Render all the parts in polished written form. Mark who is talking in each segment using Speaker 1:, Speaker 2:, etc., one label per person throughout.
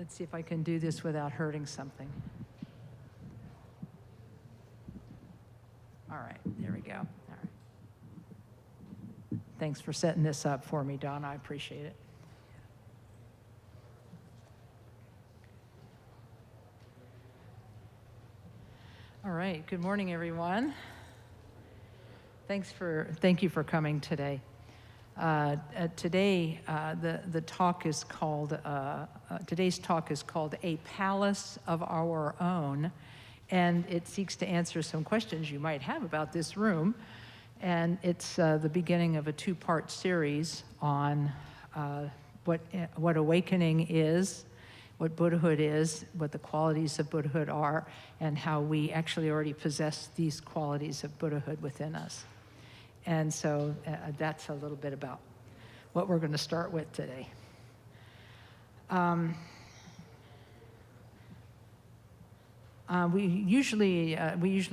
Speaker 1: Let's see if I can do this without hurting something. All right, there we go. All right. Thanks for setting this up for me, Don. I appreciate it. All right, good morning, everyone. Thank you for coming today. Today, the talk is called, today's talk is called A Palace of Our Own, and it seeks to answer some questions you might have about this room. And it's the beginning of a two-part series on what awakening is, what Buddhahood is, what the qualities of Buddhahood are, and how we actually already possess these qualities of Buddhahood within us. And so that's a little bit about what we're going to start with today. We usually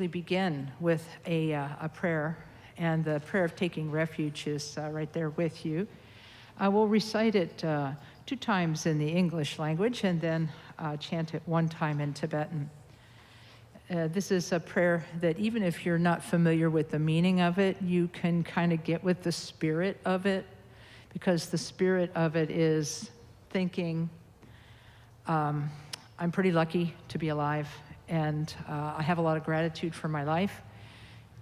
Speaker 1: begin with a prayer, and the prayer of taking refuge is right there with you. We'll recite it 2 times in the English language and then chant it 1 time in Tibetan. This is a prayer that even if you're not familiar with the meaning of it, you can kind of get with the spirit of it, because the spirit of it is thinking, I'm pretty lucky to be alive, and I have a lot of gratitude for my life,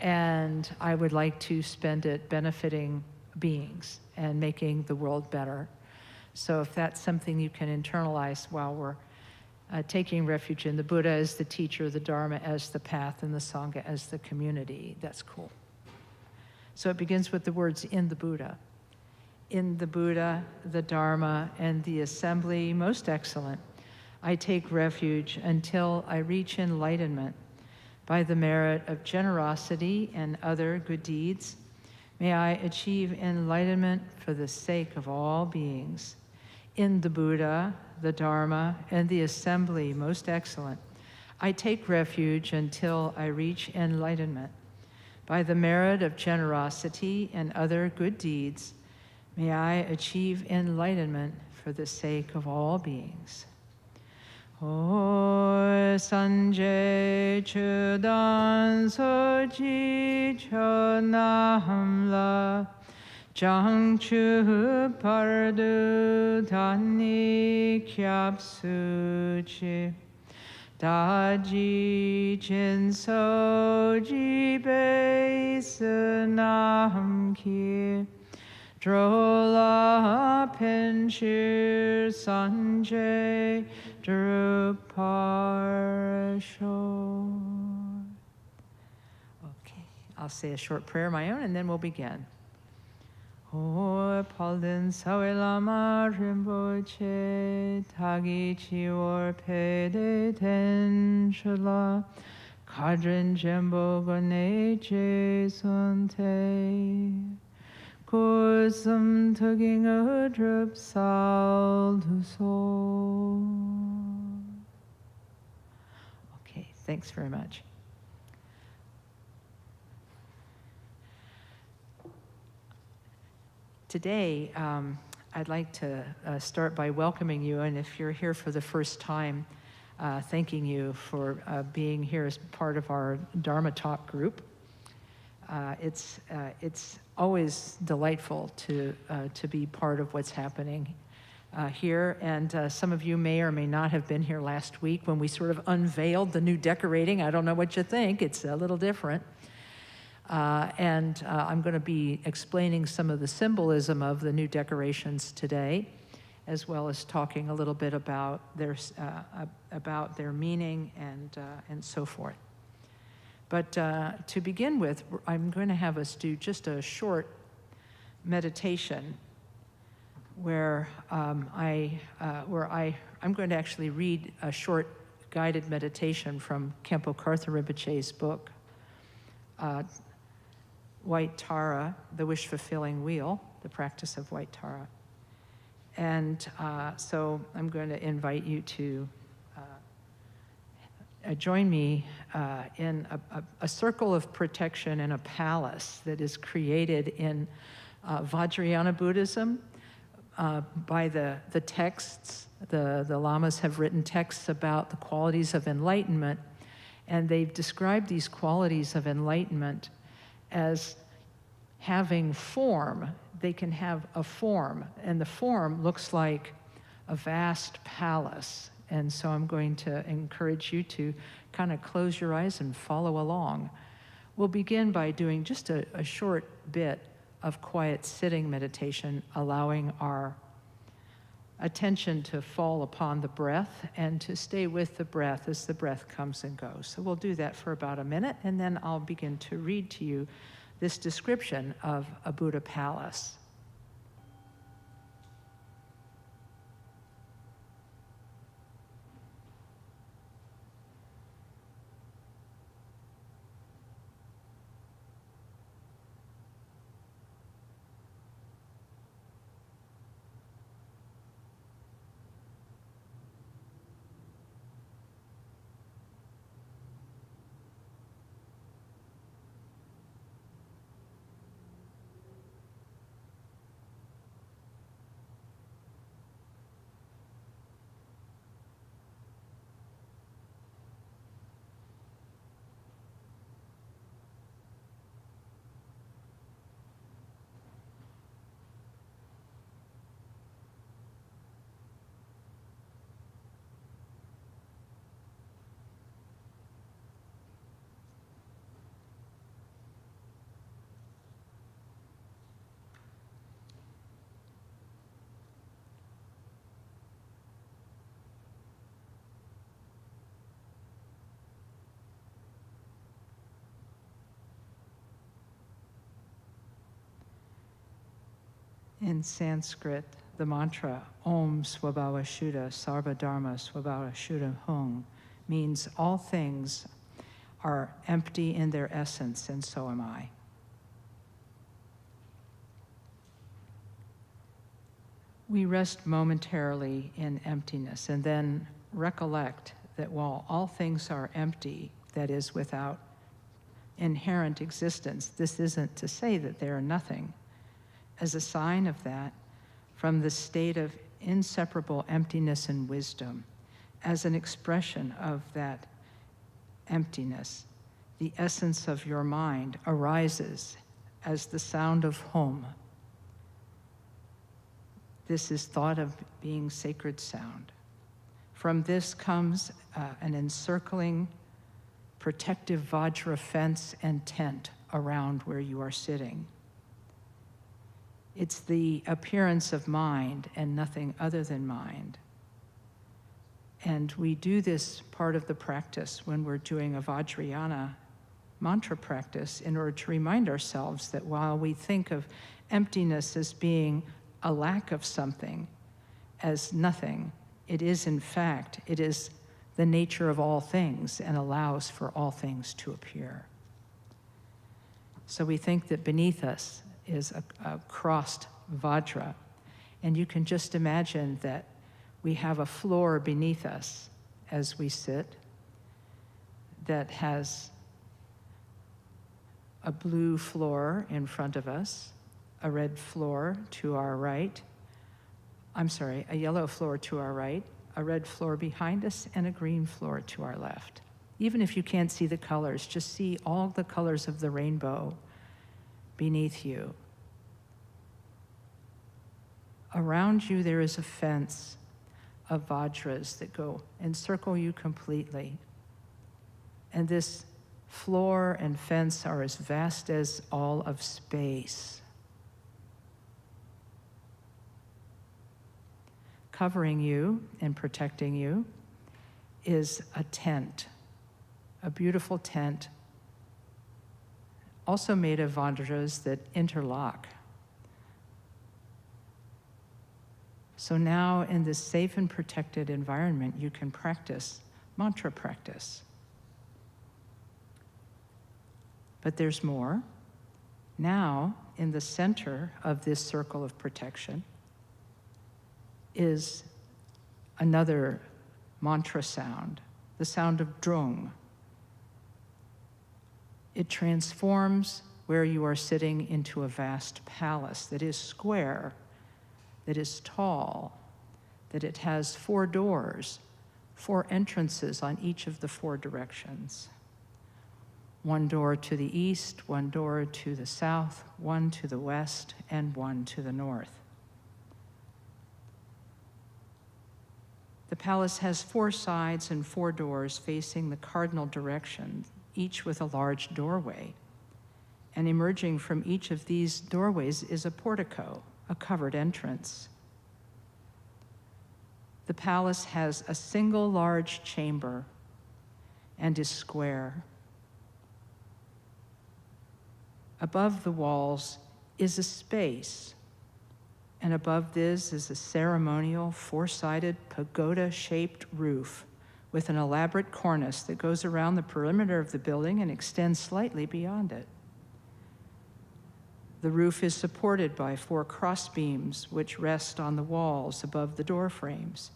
Speaker 1: and I would like to spend it benefiting beings and making the world better. So if that's something you can internalize while we're taking refuge in the Buddha as the teacher, the Dharma as the path, and the Sangha as the community, that's cool. So it begins with the words, in the Buddha. In the Buddha, the Dharma, and the assembly most excellent, I take refuge until I reach enlightenment. By the merit of generosity and other good deeds, may I achieve enlightenment for the sake of all beings. In the Buddha, the Dharma, and the assembly most excellent, I take refuge until I reach enlightenment. By the merit of generosity and other good deeds, may I achieve enlightenment for the sake of all beings. O Sanjay Chudan Soji Chonamla Jang Chu Pardu Tani Kyap Suchi Daji Jin Soji Bei Sunam Ki Drola Penshir Sanjay Druparsho. Okay, I'll say a short prayer of my own and then we'll begin. O Palden Sawe Lama Rinpoche Tagi Chiwar Pede Ten Shala Kadrin Jembo Gone Jason Te Kusum Tugging a Drip Sal to Soul. Okay, thanks very much. Today, I'd like to start by welcoming you, and if you're here for the first time, thanking you for being here as part of our Dharma Talk group. It's always delightful to be part of what's happening here, and some of you may or may not have been here last week when we sort of unveiled the new decorating. I don't know what you think. It's a little different. And I'm going to be explaining some of the symbolism of the new decorations today, as well as talking a little bit about their meaning and so forth. But to begin with, I'm going to have us do just a short meditation where I'm going to actually read a short guided meditation from Khenpo Karthar Rinpoche's book, White Tara, the Wish-Fulfilling Wheel, the practice of White Tara. And so I'm going to invite you to join me in a circle of protection in a palace that is created in Vajrayana Buddhism by the texts. The Lamas have written texts about the qualities of enlightenment, and they've described these qualities of enlightenment as having form. They can have a form, and the form looks like a vast palace. And so I'm going to encourage you to kind of close your eyes and follow along. We'll begin by doing just a short bit of quiet sitting meditation, allowing our attention to fall upon the breath and to stay with the breath as the breath comes and goes. So we'll do that for about a minute, and then I'll begin to read to you this description of a Buddha palace. In Sanskrit, the mantra Om Swabhava Shuddha Sarva Dharma Swabhava Shuddha Hung means all things are empty in their essence, and so am I. We rest momentarily in emptiness and then recollect that while all things are empty, that is, without inherent existence, this isn't to say that they are nothing. As a sign of that, from the state of inseparable emptiness and wisdom, as an expression of that emptiness, the essence of your mind arises as the sound of home. This is thought of being sacred sound. From this comes an encircling, protective Vajra fence and tent around where you are sitting. It's the appearance of mind and nothing other than mind. And we do this part of the practice when we're doing a Vajrayana mantra practice in order to remind ourselves that while we think of emptiness as being a lack of something, as nothing, it is in fact, it is the nature of all things and allows for all things to appear. So we think that beneath us is a crossed Vajra, and you can just imagine that we have a floor beneath us as we sit that has a blue floor in front of us, a red floor to our right, a yellow floor to our right, a red floor behind us, and a green floor to our left. Even if you can't see the colors, just see all the colors of the rainbow beneath you. Around you there is a fence of Vajras that go encircle you completely. And this floor and fence are as vast as all of space. Covering you and protecting you is a tent, a beautiful tent, also made of Vajras that interlock. So now in this safe and protected environment, you can practice mantra practice. But there's more. Now, in the center of this circle of protection is another mantra sound, the sound of drung. It transforms where you are sitting into a vast palace that is square, that is tall, that it has 4 doors, 4 entrances on each of the 4 directions. 1 door to the east, 1 door to the south, 1 to the west, and 1 to the north. The palace has 4 sides and 4 doors facing the cardinal direction, each with a large doorway. And emerging from each of these doorways is a portico, a covered entrance. The palace has a single large chamber and is square. Above the walls is a space, and above this is a ceremonial 4-sided pagoda-shaped roof with an elaborate cornice that goes around the perimeter of the building and extends slightly beyond it. The roof is supported by 4 crossbeams which rest on the walls above the door frames,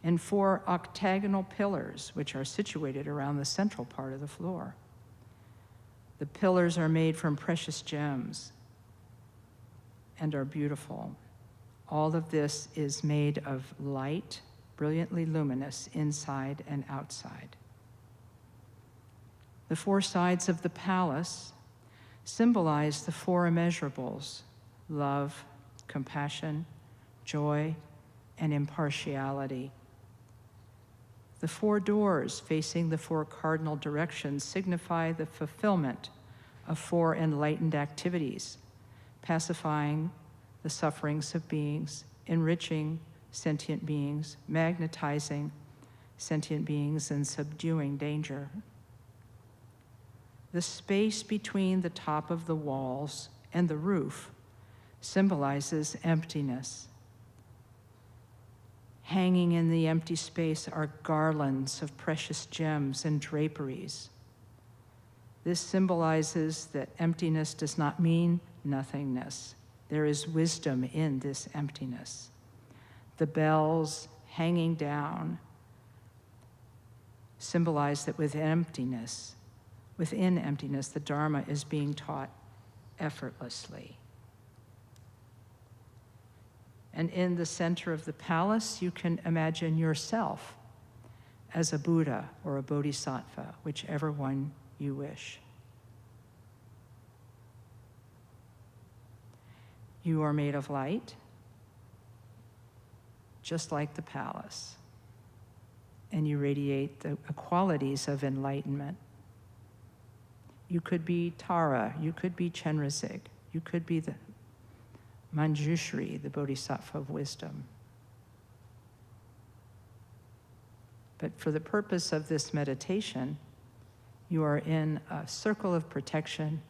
Speaker 1: and 4 octagonal pillars which are situated around the central part of the floor. The pillars are made from precious gems and are beautiful. All of this is made of light, brilliantly luminous inside and outside. The 4 sides of the palace symbolize the 4 immeasurables: love, compassion, joy, and impartiality. The 4 doors facing the 4 cardinal directions signify the fulfillment of 4 enlightened activities: pacifying the sufferings of beings, enriching sentient beings, magnetizing sentient beings, and subduing danger. The space between the top of the walls and the roof symbolizes emptiness. Hanging in the empty space are garlands of precious gems and draperies. This symbolizes that emptiness does not mean nothingness. There is wisdom in this emptiness. The bells hanging down symbolize that within emptiness, the Dharma is being taught effortlessly. And in the center of the palace, you can imagine yourself as a Buddha or a Bodhisattva, whichever one you wish. You are made of light, just like the palace, and you radiate the qualities of enlightenment. You could be Tara, you could be Chenrezig, you could be the Manjushri, the Bodhisattva of wisdom. But for the purpose of this meditation, you are in a circle of protection,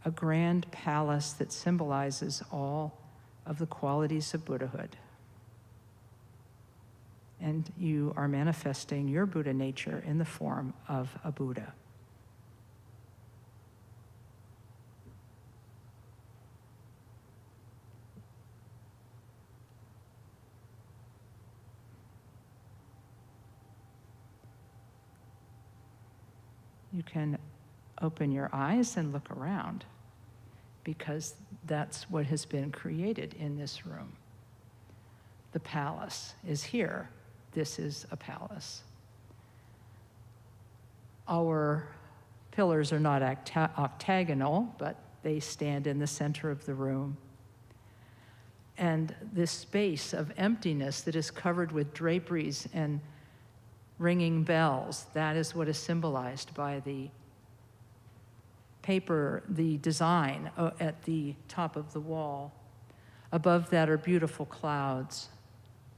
Speaker 1: a grand palace that symbolizes all of the qualities of Buddhahood. And you are manifesting your Buddha nature in the form of a Buddha. You can open your eyes and look around, because that's what has been created in this room. The palace is here. This is a palace. Our pillars are not octagonal, but they stand in the center of the room. And this space of emptiness that is covered with draperies and ringing bells, that is what is symbolized by the paper, the design at the top of the wall. Above that are beautiful clouds,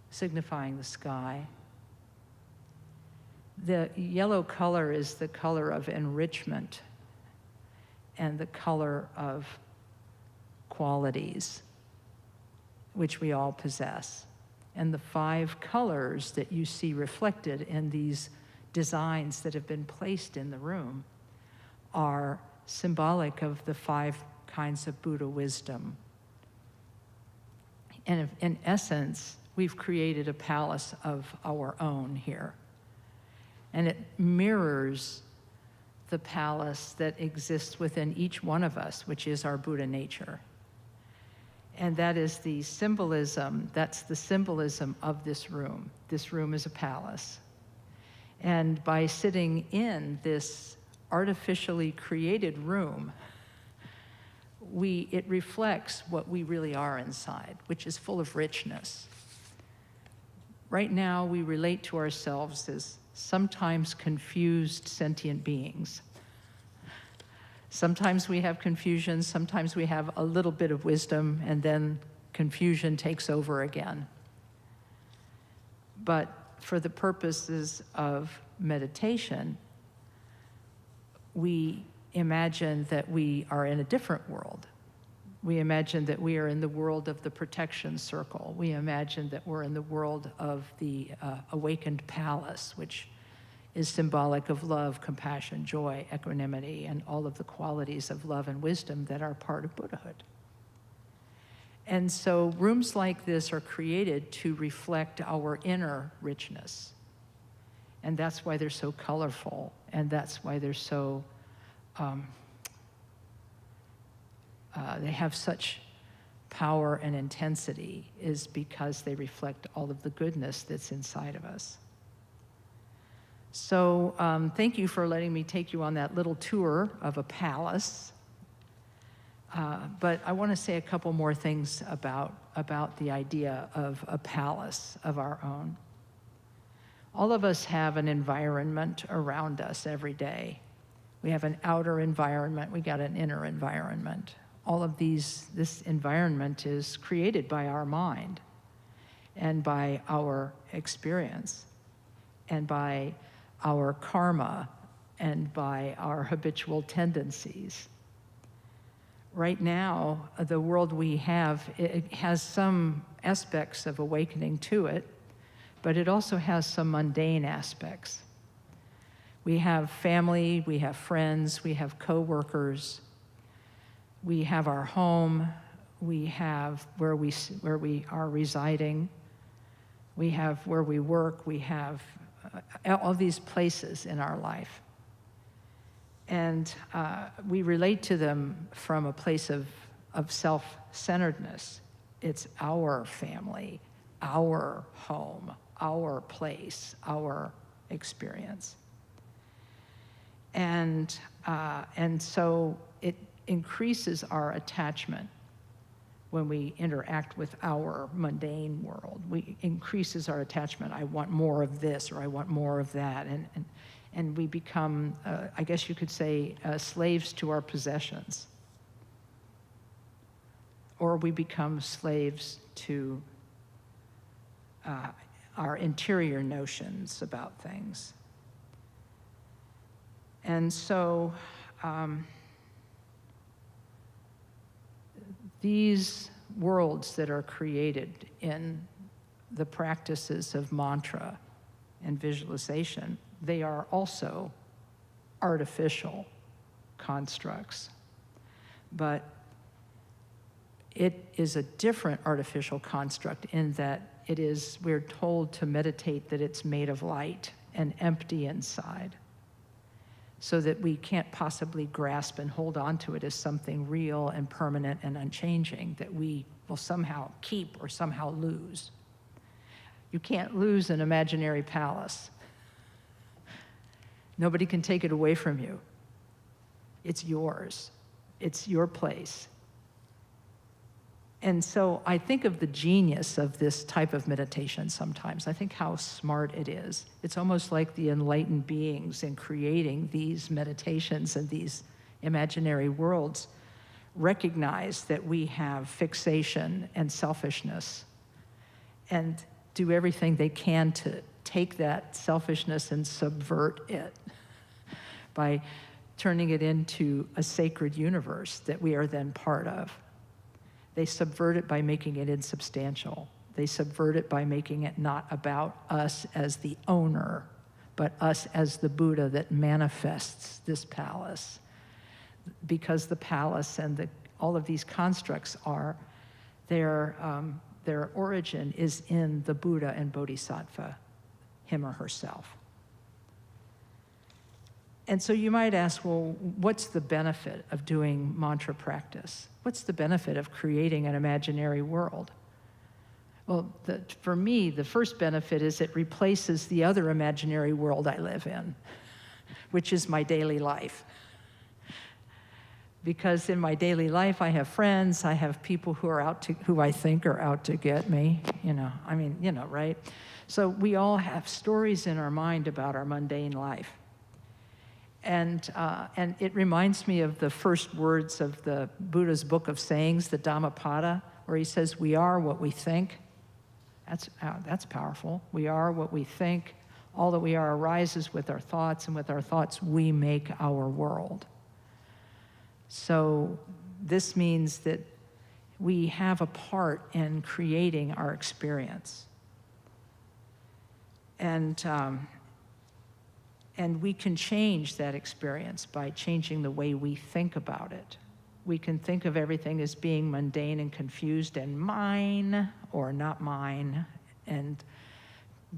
Speaker 1: signifying the sky. The yellow color is the color of enrichment and the color of qualities, which we all possess. And the 5 colors that you see reflected in these designs that have been placed in the room are symbolic of the 5 kinds of Buddha wisdom. And in essence, we've created a palace of our own here. And it mirrors the palace that exists within each one of us, which is our Buddha nature. And that is the symbolism, that's the symbolism of this room. This room is a palace. And by sitting in this artificially created room, it reflects what we really are inside, which is full of richness. Right now, we relate to ourselves as sometimes confused sentient beings. Sometimes we have confusion, sometimes we have a little bit of wisdom, and then confusion takes over again. But for the purposes of meditation, we imagine that we are in a different world. We imagine that we are in the world of the protection circle. We imagine that we're in the world of the awakened palace, which is symbolic of love, compassion, joy, equanimity, and all of the qualities of love and wisdom that are part of Buddhahood. And so rooms like this are created to reflect our inner richness. And that's why they're so colorful, and that's why they're so, they have such power and intensity, is because they reflect all of the goodness that's inside of us. So thank you for letting me take you on that little tour of a palace. But I want to say a couple more things about the idea of a palace of our own. All of us have an environment around us every day. We have an outer environment, we got an inner environment. All of this environment is created by our mind and by our experience and by our karma and by our habitual tendencies. Right now, the world we have, it has some aspects of awakening to it, but it also has some mundane aspects. We have family, we have friends, we have coworkers, we have our home, we have where we are residing, we have where we work, we have all these places in our life. And we relate to them from a place of self-centeredness. It's our family, our home, our place, our experience. And so it increases our attachment when we interact with our mundane world. We increases our attachment. I want more of this, or I want more of that. And we become, I guess you could say, slaves to our possessions. Or we become slaves to our interior notions about things. And so these worlds that are created in the practices of mantra and visualization, they are also artificial constructs. But it is a different artificial construct in that we're told to meditate that it's made of light and empty inside, so that we can't possibly grasp and hold on to it as something real and permanent and unchanging that we will somehow keep or somehow lose. You can't lose an imaginary palace. Nobody can take it away from you. It's yours. It's your place. And so I think of the genius of this type of meditation sometimes. I think how smart it is. It's almost like the enlightened beings in creating these meditations and these imaginary worlds recognize that we have fixation and selfishness and do everything they can to take that selfishness and subvert it by turning it into a sacred universe that we are then part of. They subvert it by making it insubstantial. They subvert it by making it not about us as the owner, but us as the Buddha that manifests this palace. Because the palace and all of these constructs are, their origin is in the Buddha and Bodhisattva, him or herself. And so you might ask, well, what's the benefit of doing mantra practice? What's the benefit of creating an imaginary world? Well, for me, the first benefit is it replaces the other imaginary world I live in, which is my daily life. Because in my daily life, I have friends, I have people who I think are out to get me, right? So we all have stories in our mind about our mundane life. And it reminds me of the first words of the Buddha's book of sayings, the Dhammapada, where he says, we are what we think. That's powerful. We are what we think. All that we are arises with our thoughts, and with our thoughts we make our world. So this means that we have a part in creating our experience. And we can change that experience by changing the way we think about it. We can think of everything as being mundane and confused and mine or not mine, and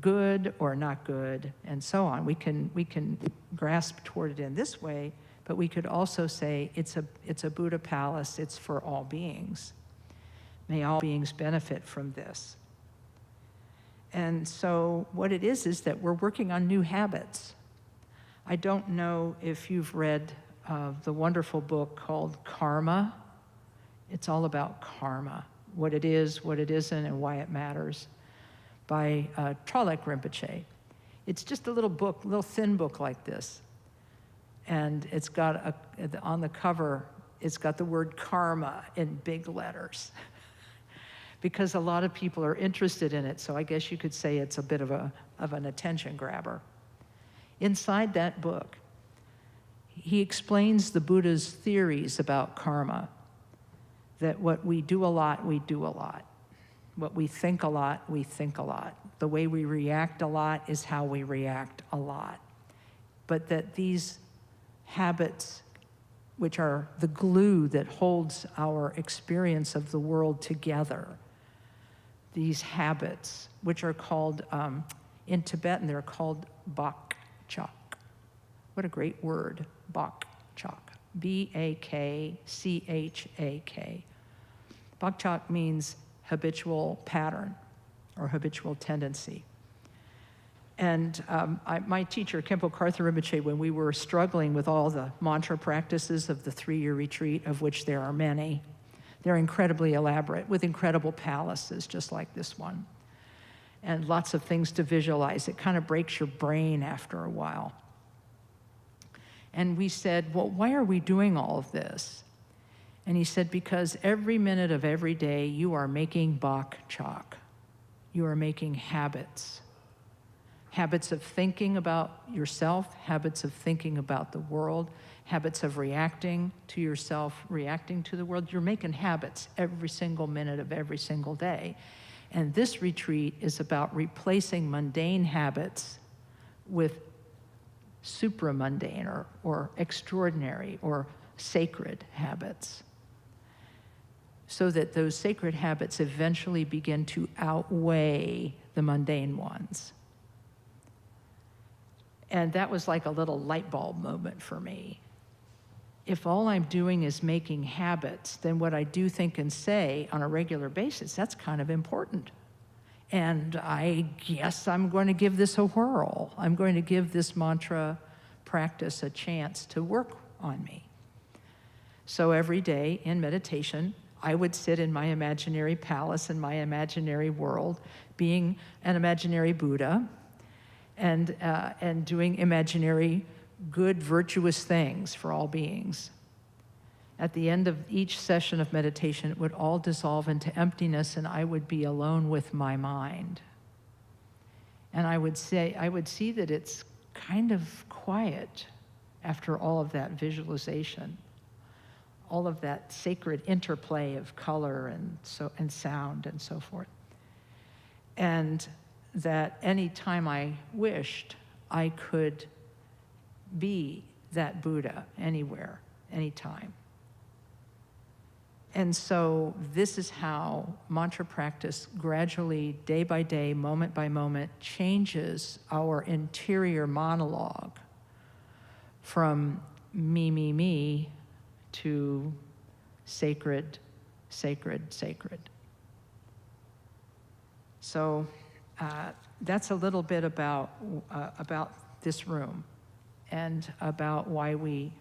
Speaker 1: good or not good, and so on. We can grasp toward it in this way, but we could also say it's a Buddha palace, it's for all beings. May all beings benefit from this. And so what it is that we're working on new habits. I don't know if you've read the wonderful book called Karma. It's all about karma, what it is, what it isn't, and why it matters, by Tralek Rinpoche. It's just a little book, little thin book like this. And it's got on the cover, it's got the word karma in big letters. Because a lot of people are interested in it, so I guess you could say it's a bit of an attention grabber. Inside that book, he explains the Buddha's theories about karma, that what we do a lot, we do a lot. What we think a lot, we think a lot. The way we react a lot is how we react a lot. But that these habits, which are the glue that holds our experience of the world together, these habits, which are called, in Tibetan, they're called bakchak. What a great word, bakchak. B-A-K-C-H-A-K. Bakchak means habitual pattern or habitual tendency. And my teacher, Khenpo Karthar Rinpoche, when we were struggling with all the mantra practices of the 3-year retreat, of which there are many, they're incredibly elaborate with incredible palaces, just like this one. And lots of things to visualize. It kind of breaks your brain after a while. And we said, well, why are we doing all of this? And he said, because every minute of every day you are making bakchak. You are making habits. Habits of thinking about yourself, habits of thinking about the world, habits of reacting to yourself, reacting to the world. You're making habits every single minute of every single day. And this retreat is about replacing mundane habits with supramundane or extraordinary or sacred habits, so that those sacred habits eventually begin to outweigh the mundane ones. And that was like a little light bulb moment for me. If all I'm doing is making habits, then what I do, think, and say on a regular basis, that's kind of important. And I guess I'm going to give this a whirl. I'm going to give this mantra practice a chance to work on me. So every day in meditation, I would sit in my imaginary palace, in my imaginary world, being an imaginary Buddha, and doing imaginary good, virtuous things for all beings. At the end of each session of meditation, it would all dissolve into emptiness, and I would be alone with my mind. And I would see that it's kind of quiet after all of that visualization, all of that sacred interplay of color and sound and so forth. And that any time I wished, I could be that Buddha anywhere, anytime. And so this is how mantra practice gradually, day by day, moment by moment, changes our interior monologue from me, to sacred, sacred, sacred. So that's a little bit about this room and about why we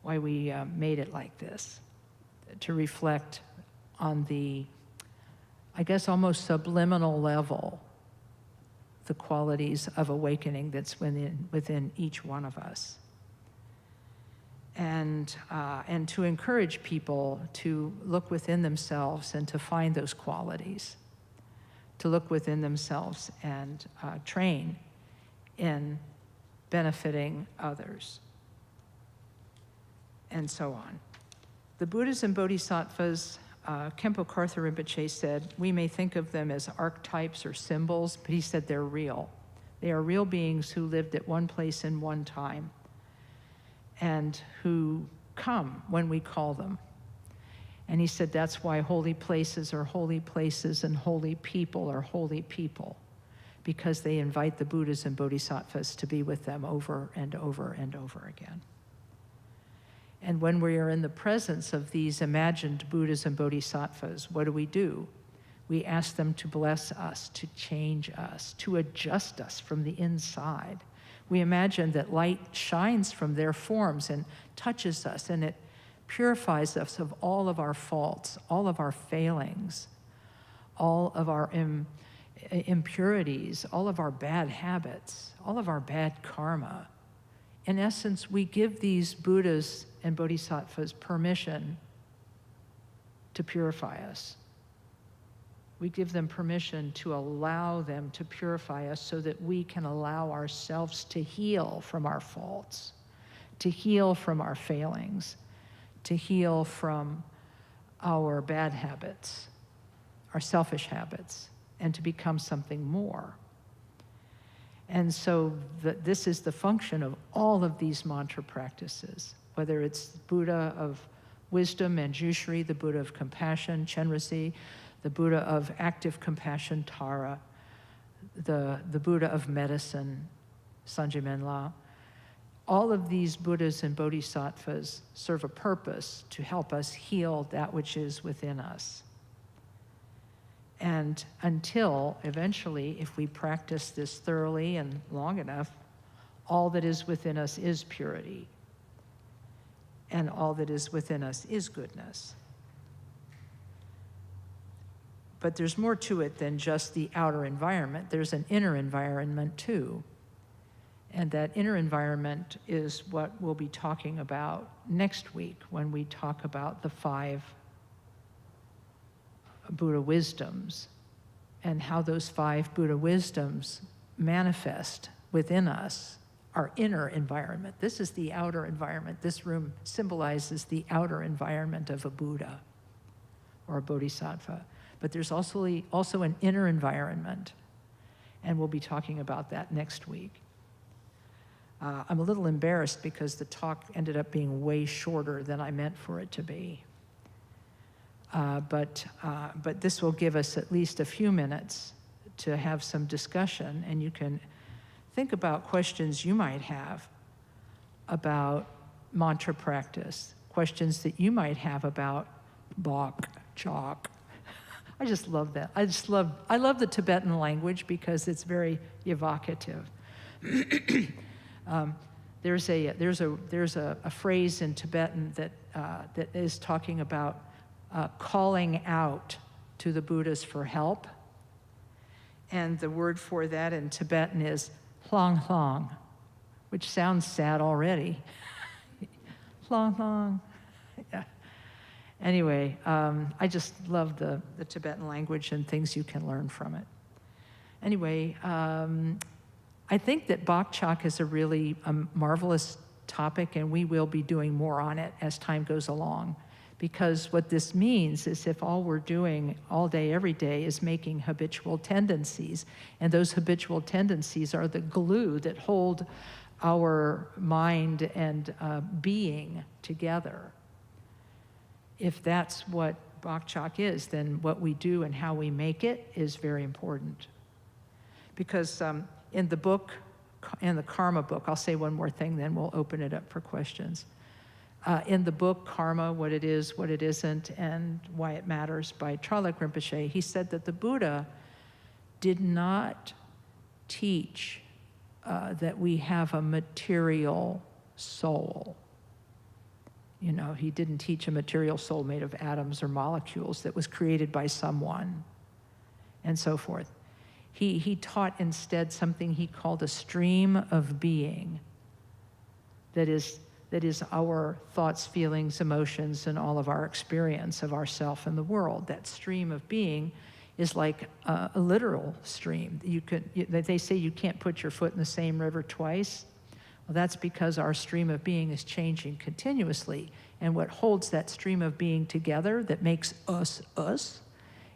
Speaker 1: made it like this, to reflect on the, I guess, almost subliminal level, the qualities of awakening that's within each one of us. And to encourage people to look within themselves and to find those qualities, to look within themselves and train in benefiting others, and so on. The Buddhas and Bodhisattvas, Khenpo Karthar Rinpoche said, we may think of them as archetypes or symbols, but he said they're real. They are real beings who lived at one place in one time and who come when we call them. And he said that's why holy places are holy places and holy people are holy people, because they invite the Buddhas and Bodhisattvas to be with them over and over and over again. And when we are in the presence of these imagined Buddhas and Bodhisattvas, what do? We ask them to bless us, to change us, to adjust us from the inside. We imagine that light shines from their forms and touches us, and it purifies us of all of our faults, all of our failings, all of our impurities, all of our bad habits, all of our bad karma. In essence, we give these Buddhas and Bodhisattvas permission to purify us. We give them permission to allow them to purify us so that we can allow ourselves to heal from our faults, to heal from our failings, to heal from our bad habits, our selfish habits, and to become something more. And so this is the function of all of these mantra practices, whether it's Buddha of wisdom, Manjushri, the Buddha of compassion, Chenrezig, the Buddha of active compassion, Tara, the Buddha of medicine, Sanjay Menla. All of these Buddhas and Bodhisattvas serve a purpose to help us heal that which is within us. And until eventually, if we practice this thoroughly and long enough, all that is within us is purity. And all that is within us is goodness. But there's more to it than just the outer environment. There's an inner environment too. And that inner environment is what we'll be talking about next week when we talk about the 5 Buddha wisdoms and how those 5 Buddha wisdoms manifest within us, our inner environment. This is the outer environment. This room symbolizes the outer environment of a Buddha or a Bodhisattva. But there's also an inner environment, and we'll be talking about that next week. I'm a little embarrassed because the talk ended up being way shorter than I meant for it to be. But this will give us at least a few minutes to have some discussion, and you can think about questions you might have about mantra practice, questions that you might have about bok, chok. I just love that. I love the Tibetan language because it's very evocative. There's a phrase in Tibetan that is talking about calling out to the Buddhas for help. And the word for that in Tibetan is hlang hlang, which sounds sad already. Hlang hlang. Yeah. Anyway, I just love the Tibetan language and things you can learn from it. Anyway, I think that Bok Chok is a really marvelous topic, and we will be doing more on it as time goes along. Because what this means is if all we're doing all day, every day is making habitual tendencies, and those habitual tendencies are the glue that hold our mind and being together. If that's what Bok Chok is, then what we do and how we make it is very important. Because in the book the Karma book, I'll say one more thing, then we'll open it up for questions. In the book, Karma, What It Is, What It Isn't, and Why It Matters by Tralek Rinpoche, he said that the Buddha did not teach that we have a material soul. You know, he didn't teach a material soul made of atoms or molecules that was created by someone, and so forth. He taught instead something he called a stream of being that is our thoughts, feelings, emotions, and all of our experience of ourself and the world. That stream of being is like a literal stream. They say you can't put your foot in the same river twice. Well, that's because our stream of being is changing continuously. And what holds that stream of being together that makes us us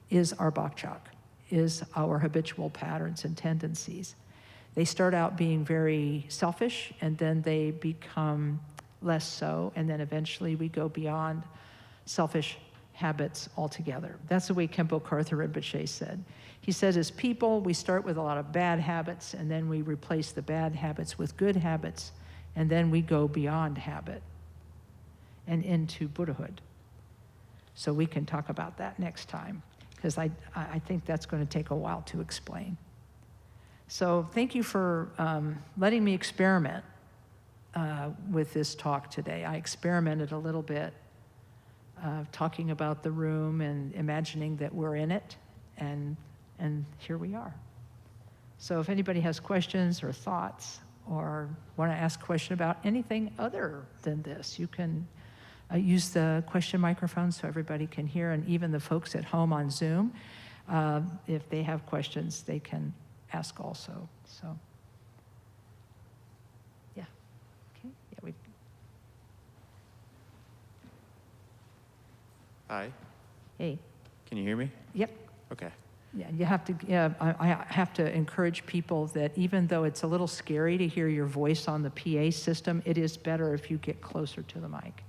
Speaker 1: is our bakchak, is our habitual patterns and tendencies. They start out being very selfish, and then they become less so, and then eventually we go beyond selfish habits altogether. That's the way Khenpo Karthar Rinpoche said. He said, as people, we start with a lot of bad habits, and then we replace the bad habits with good habits, and then we go beyond habit and into Buddhahood. So we can talk about that next time, because I think that's going to take a while to explain. So thank you for letting me experiment with this talk today. I experimented a little bit, talking about the room and imagining that we're in it, and here we are. So if anybody has questions or thoughts or want to ask a question about anything other than this, you can use the question microphone so everybody can hear, and even the folks at home on Zoom, if they have questions, they can ask also. So, yeah. Okay. Yeah,
Speaker 2: Hi.
Speaker 1: Hey.
Speaker 2: Can you hear me?
Speaker 1: Yep.
Speaker 2: Okay.
Speaker 1: Yeah, you have to. Yeah, I have to encourage people that even though it's a little scary to hear your voice on the PA system, it is better if you get closer to the mic.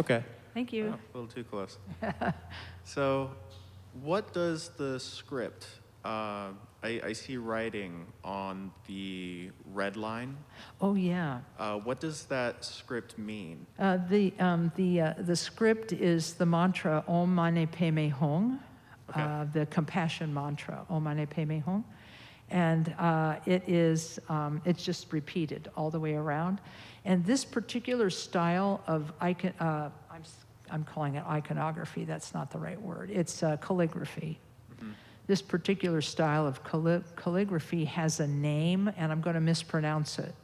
Speaker 2: Okay.
Speaker 1: Thank you.
Speaker 2: Oh, a little too close. So, what does the script? I see writing on the red line.
Speaker 1: Oh yeah.
Speaker 2: What does that script mean?
Speaker 1: The script is the mantra Om Mani Padme Hum,
Speaker 2: Okay.
Speaker 1: the compassion mantra Om Mani Padme Hum, and it's just repeated all the way around. And this particular style of I'm calling it iconography. That's not the right word. It's calligraphy. Mm-hmm. This particular style of calligraphy has a name, and I'm going to mispronounce it,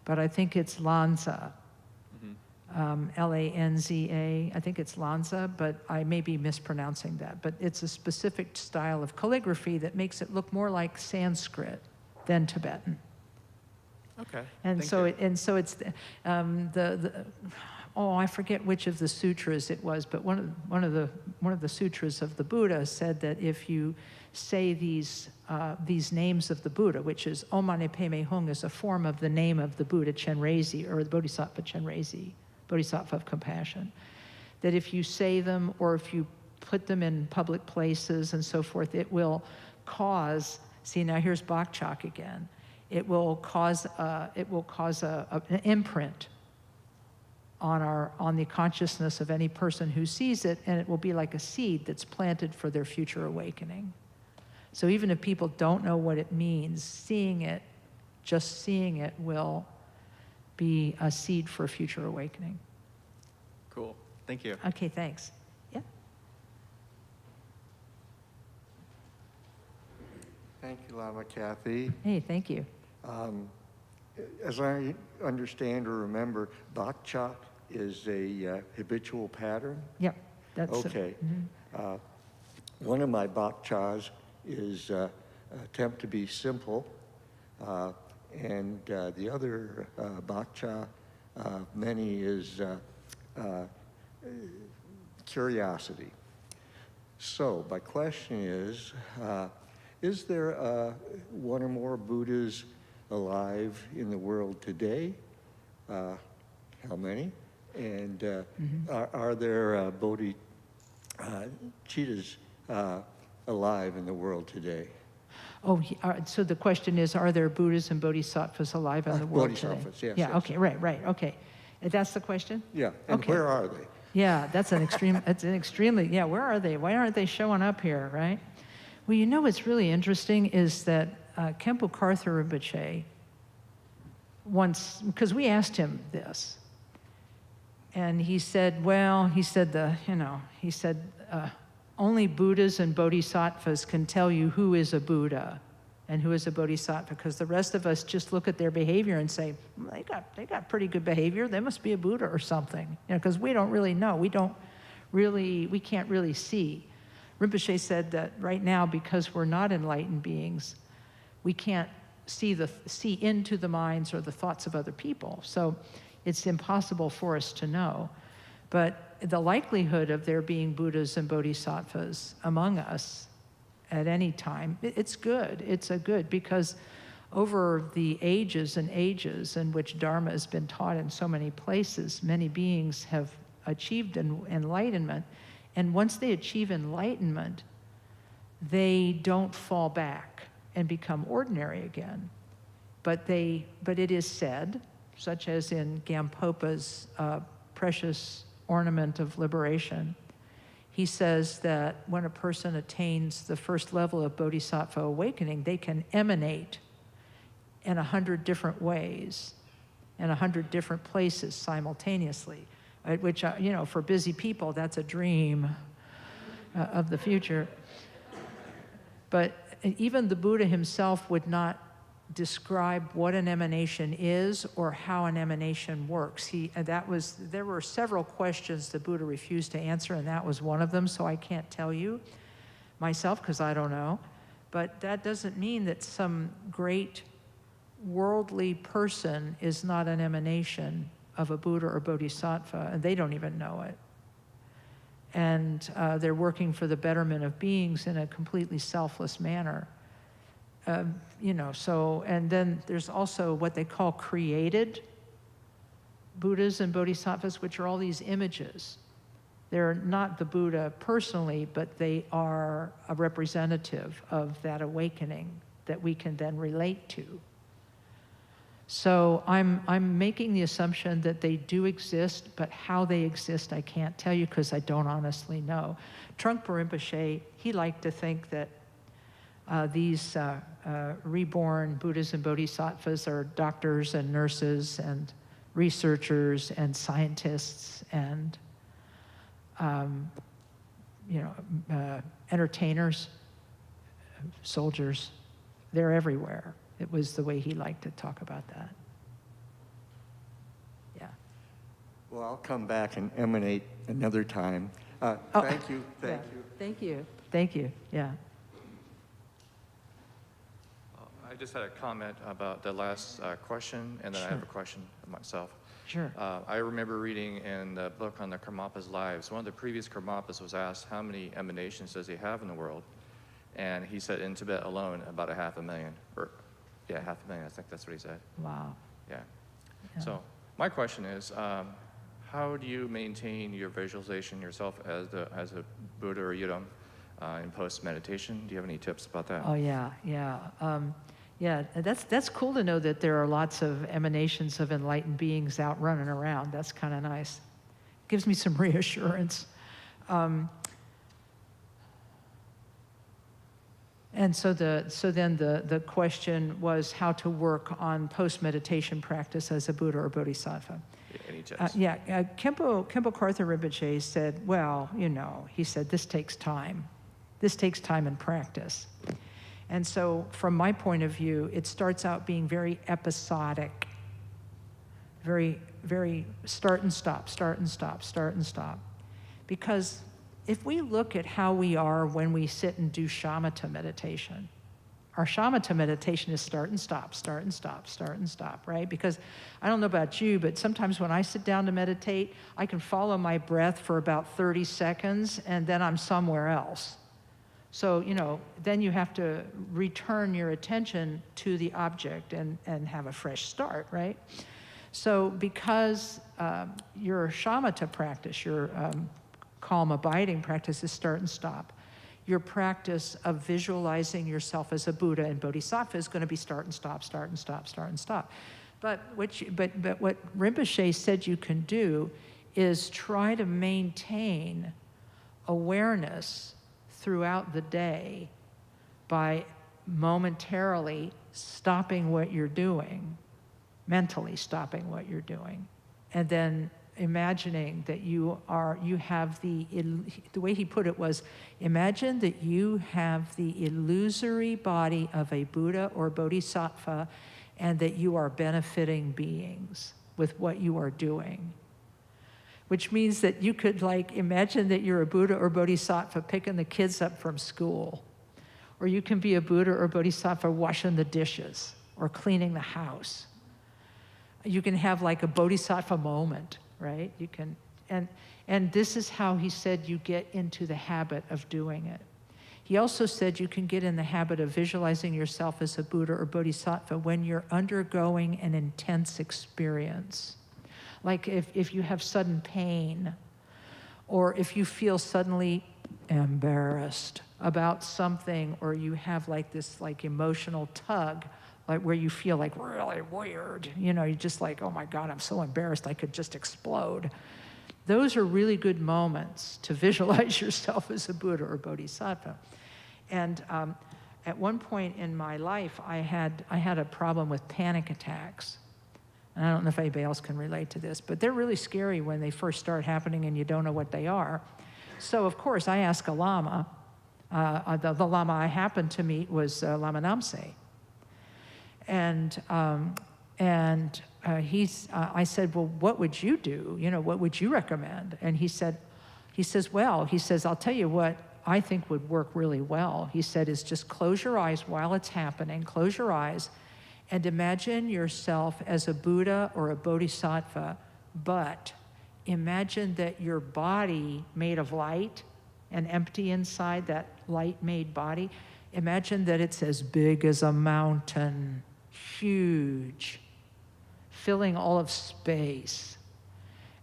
Speaker 1: but I think it's Lanza, Lanza. I think it's Lanza, but I may be mispronouncing that. But it's a specific style of calligraphy that makes it look more like Sanskrit than Tibetan.
Speaker 2: Okay.
Speaker 1: And
Speaker 2: Thank
Speaker 1: so
Speaker 2: you.
Speaker 1: It's I forget which of the sutras it was, but one of the sutras of the Buddha said that if you say these names of the Buddha, which is Om Mani Padme Hum, is a form of the name of the Buddha Chenrezig, or the Bodhisattva Chenrezig, Bodhisattva of compassion, that if you say them or if you put them in public places and so forth, it will cause. See, now here's Bakchak again. It will cause an imprint on the consciousness of any person who sees it, and it will be like a seed that's planted for their future awakening. So even if people don't know what it means, just seeing it will be a seed for future awakening.
Speaker 2: Cool. Thank you.
Speaker 1: Okay, thanks. Yeah.
Speaker 3: Thank you, Lama Kathy.
Speaker 1: Hey, thank you.
Speaker 3: As I understand or remember, Bakchak is a habitual pattern?
Speaker 1: Yep, that's
Speaker 3: okay. One of my Bakchas is attempt to be simple, and the other Bakcha, many, is curiosity. So my question is there one or more Buddhas alive in the world today? How many? And are there bodhicittas alive in the world today?
Speaker 1: Oh, so the question is, are there Buddhas and Bodhisattvas alive in the world today?
Speaker 3: Bodhisattvas, yes,
Speaker 1: Yeah,
Speaker 3: yes.
Speaker 1: okay, right, okay. That's the question?
Speaker 3: Yeah, and
Speaker 1: Okay.
Speaker 3: where are they?
Speaker 1: Yeah, that's an extremely, yeah, where are they? Why aren't they showing up here, right? Well, you know what's really interesting is that Khenpo Karthar Rinpoche once, because we asked him this, and he said, only Buddhas and Bodhisattvas can tell you who is a Buddha and who is a Bodhisattva, because the rest of us just look at their behavior and say, they got pretty good behavior, they must be a Buddha or something, because we don't really know, we can't really see. Rinpoche said that right now, because we're not enlightened beings, we can't see into the minds or the thoughts of other people, so it's impossible for us to know. But the likelihood of there being Buddhas and Bodhisattvas among us at any time, it's good. It's a good, because over the ages and ages in which Dharma has been taught in so many places, many beings have achieved enlightenment. And once they achieve enlightenment, they don't fall back and become ordinary again. But it is said, such as in Gampopa's precious ornament of liberation, he says that when a person attains the first level of bodhisattva awakening, they can emanate in 100 different ways, in 100 different places simultaneously, which, for busy people, that's a dream of the future. But even the Buddha himself would not describe what an emanation is or how an emanation works. There were several questions the Buddha refused to answer, and that was one of them, so I can't tell you myself because I don't know. But that doesn't mean that some great worldly person is not an emanation of a Buddha or Bodhisattva, and they don't even know it. And they're working for the betterment of beings in a completely selfless manner. And then there's also what they call created Buddhas and Bodhisattvas, which are all these images. They're not the Buddha personally, but they are a representative of that awakening that we can then relate to. So I'm making the assumption that they do exist, but how they exist I can't tell you because I don't honestly know. Trungpa Rinpoche, he liked to think that these reborn Buddhas and Bodhisattvas are doctors and nurses and researchers and scientists and entertainers, soldiers. They're everywhere. It was the way he liked to talk about that. Yeah.
Speaker 3: Well, I'll come back and emanate another time. Thank you.
Speaker 1: Thank you. Yeah.
Speaker 4: I just had a comment about the last question, and then I have a question myself.
Speaker 1: Sure.
Speaker 4: I remember reading in the book on the Karmapa's lives, one of the previous Karmapas was asked how many emanations does he have in the world, and he said in Tibet alone about 500,000, or 500,000, I think that's what he said.
Speaker 1: Wow.
Speaker 4: Yeah. So my question is, how do you maintain your visualization yourself as a Buddha or Yidam in post-meditation? Do you have any tips about that?
Speaker 1: Oh, yeah. Yeah, that's cool to know that there are lots of emanations of enlightened beings out running around. That's kind of nice. Gives me some reassurance. And so then the question was how to work on post-meditation practice as a Buddha or Bodhisattva.
Speaker 4: Any tips?
Speaker 1: Khenpo Karthar Rinpoche said, he said, this takes time. This takes time and practice. And so from my point of view, it starts out being very episodic, very, very start and stop. Because if we look at how we are when we sit and do shamatha meditation, our shamatha meditation is start and stop, right? Because I don't know about you, but sometimes when I sit down to meditate, I can follow my breath for about 30 seconds, and then I'm somewhere else. So, then you have to return your attention to the object and have a fresh start, right? So because your shamatha practice, your calm abiding practice is start and stop, your practice of visualizing yourself as a Buddha and Bodhisattva is going to be start and stop, start and stop, start and stop. But what Rinpoche said you can do is try to maintain awareness throughout the day by momentarily stopping what you're doing, mentally stopping what you're doing, and then imagining that you have the way he put it was, imagine that you have the illusory body of a Buddha or Bodhisattva and that you are benefiting beings with what you are doing. Which means that you could imagine that you're a Buddha or Bodhisattva picking the kids up from school. Or you can be a Buddha or Bodhisattva washing the dishes or cleaning the house. You can have a Bodhisattva moment, right? You can, and this is how he said you get into the habit of doing it. He also said you can get in the habit of visualizing yourself as a Buddha or Bodhisattva when you're undergoing an intense experience. Like if you have sudden pain, or if you feel suddenly embarrassed about something, or you have this emotional tug, where you feel really weird, you're just oh my God, I'm so embarrassed, I could just explode. Those are really good moments to visualize yourself as a Buddha or Bodhisattva. And at one point in my life, I had a problem with panic attacks. And I don't know if anybody else can relate to this, but they're really scary when they first start happening and you don't know what they are. So of course, I asked a Lama. The Lama I happened to meet was Lama Namse. And I said, well, what would you do? What would you recommend? And he says, I'll tell you what I think would work really well. He said, is just close your eyes while it's happening, close your eyes, and imagine yourself as a Buddha or a Bodhisattva, but imagine that your body made of light and empty inside, that light-made body, imagine that it's as big as a mountain, huge, filling all of space.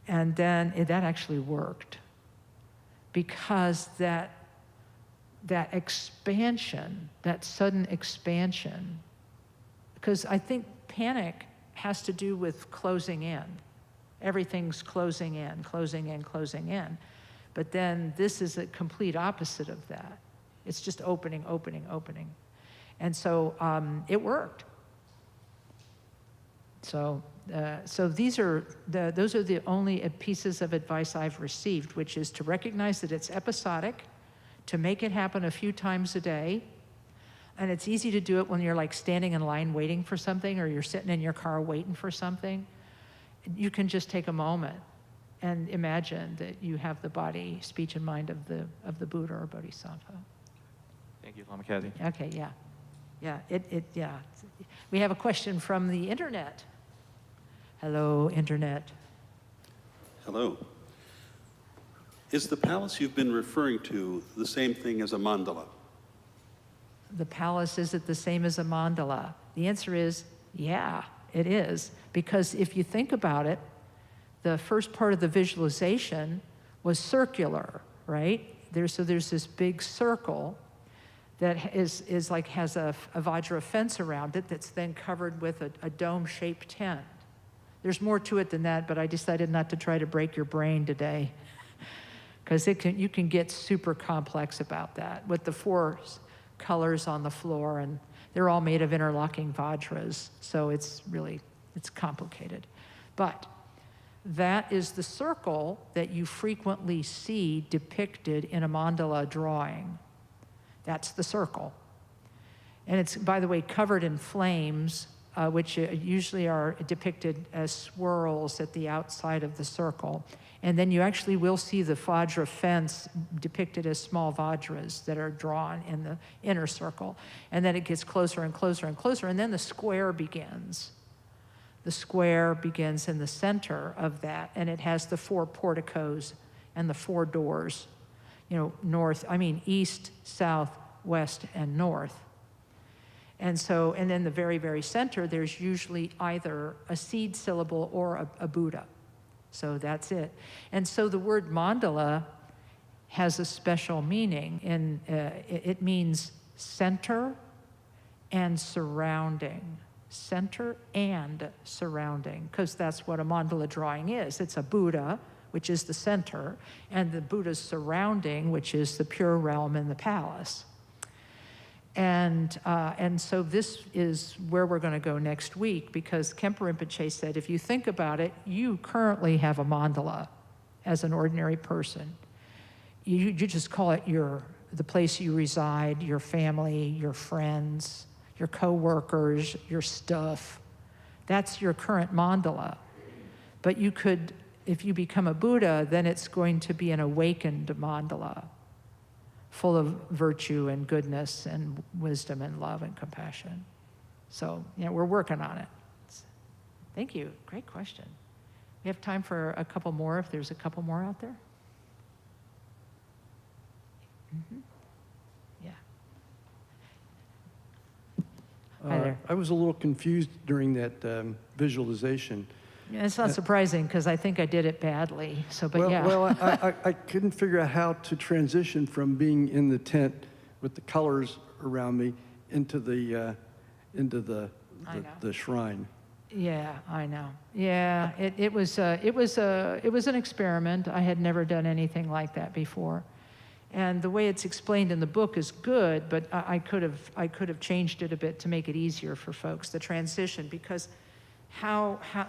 Speaker 1: And then that actually worked, because that expansion, that sudden expansion, because I think panic has to do with closing in. Everything's closing in, closing in, closing in. But then this is a complete opposite of that. It's just opening, opening, opening. And so it worked. So those are the only pieces of advice I've received, which is to recognize that it's episodic, to make it happen a few times a day. And it's easy to do it when you're standing in line waiting for something, or you're sitting in your car waiting for something. You can just take a moment and imagine that you have the body, speech, and mind of the Buddha or Bodhisattva.
Speaker 4: Thank you, Lama Kazi.
Speaker 1: Okay, yeah. Yeah. We have a question from the internet. Hello, internet.
Speaker 5: Hello. Is the palace you've been referring to the same thing as a mandala?
Speaker 1: The palace, is it the same as a mandala? The answer is, yeah, it is. Because if you think about it, the first part of the visualization was circular, right? There's this big circle that has a Vajra fence around it that's then covered with a dome-shaped tent. There's more to it than that, but I decided not to try to break your brain today, because you can get super complex about that with the 4 colors on the floor, and they're all made of interlocking Vajras, so it's complicated. But that is the circle that you frequently see depicted in a mandala drawing. That's the circle. And it's, by the way, covered in flames, which usually are depicted as swirls at the outside of the circle. And then you actually will see the Vajra fence depicted as small Vajras that are drawn in the inner circle. And then it gets closer and closer and closer, and then the square begins. The square begins in the center of that, and it has the 4 porticos and the 4 doors, east, south, west, and north. And then the very, very center, there's usually either a seed syllable or a Buddha. So that's it. And so the word mandala has a special meaning. It means center and surrounding. Center and surrounding, because that's what a mandala drawing is. It's a Buddha, which is the center, and the Buddha's surrounding, which is the pure realm in the palace. And so this is where we're going to go next week, because Khenpo Rinpoche said, if you think about it, you currently have a mandala as an ordinary person. You just call it the place you reside, your family, your friends, your co-workers, your stuff. That's your current mandala. But you could, if you become a Buddha, then it's going to be an awakened mandala, full of virtue and goodness and wisdom and love and compassion. So, we're working on it. Thank you. Great question. We have time for a couple more, if there's a couple more out there. Mm-hmm. Yeah. Hi there.
Speaker 6: I was a little confused during that visualization.
Speaker 1: Yeah, it's not surprising, because I think I did it badly. So, but
Speaker 6: well,
Speaker 1: yeah.
Speaker 6: Well, I couldn't figure out how to transition from being in the tent with the colors around me into the shrine.
Speaker 1: Yeah, I know. Yeah, it was an experiment. I had never done anything like that before, and the way it's explained in the book is good. But I could have changed it a bit to make it easier for folks, the transition, because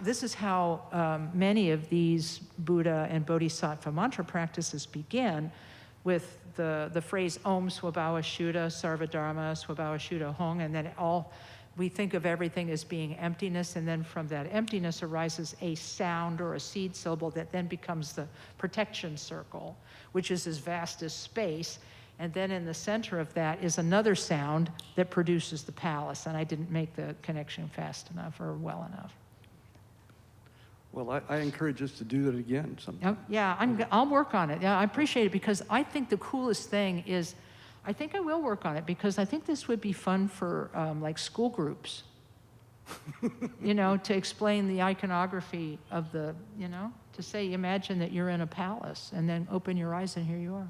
Speaker 1: this is how many of these Buddha and Bodhisattva mantra practices begin, with the phrase Om Swabhava Shuddha Sarva Dharma Swabhava Shuddha Hong, and then we think of everything as being emptiness, and then from that emptiness arises a sound or a seed syllable that then becomes the protection circle, which is as vast as space. And then in the center of that is another sound that produces the palace. And I didn't make the connection fast enough or well enough.
Speaker 6: Well, I encourage us to do that again sometime.
Speaker 1: Yeah, I'll work on it. Yeah, I appreciate it, because I think the coolest thing is, I think I will work on it, because I think this would be fun for like school groups, to explain the iconography of to say, imagine that you're in a palace, and then open your eyes and here you are.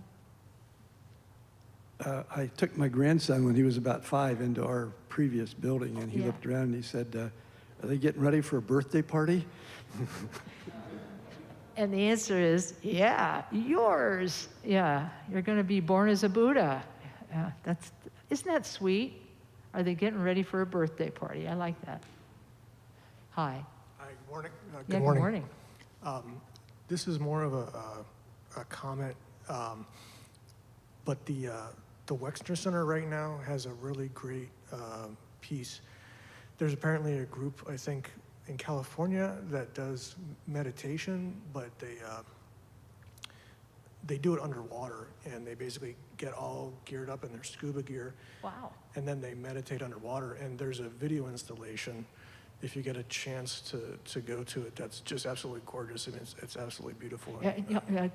Speaker 6: I took my grandson when he was about 5 into our previous building, and he looked around and he said, are they getting ready for a birthday party?
Speaker 1: And the answer is, yeah, yours. Yeah, you're going to be born as a Buddha. Isn't that sweet? Are they getting ready for a birthday party? I like that. Hi.
Speaker 7: Hi, good morning.
Speaker 1: Good morning.
Speaker 7: This is more of a comment, but the Wexner Center right now has a really great piece. There's apparently a group, I think, in California that does meditation, but they do it underwater, and they basically get all geared up in their scuba gear.
Speaker 1: Wow.
Speaker 7: And then they meditate underwater, and there's a video installation, if you get a chance to go to it, that's just absolutely gorgeous, and it's absolutely beautiful.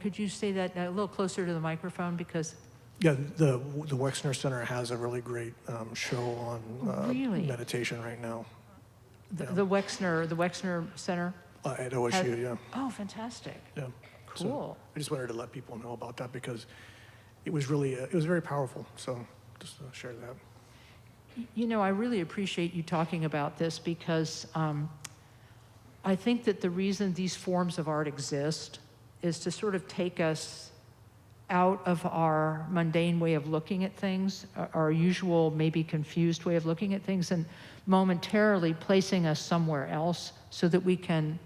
Speaker 1: Could you say that a little closer to the microphone, because...
Speaker 7: Yeah, the Wexner Center has a really great show on
Speaker 1: Really?
Speaker 7: meditation right now.
Speaker 1: The Wexner Center?
Speaker 7: At OSU, yeah.
Speaker 1: Oh, fantastic.
Speaker 7: Yeah.
Speaker 1: Cool.
Speaker 7: So I just wanted to let people know about that, because it was really, it was very powerful. So just to share that.
Speaker 1: I really appreciate you talking about this, because I think that the reason these forms of art exist is to sort of take us out of our mundane way of looking at things, our usual, maybe confused way of looking at things, and momentarily placing us somewhere else so that we can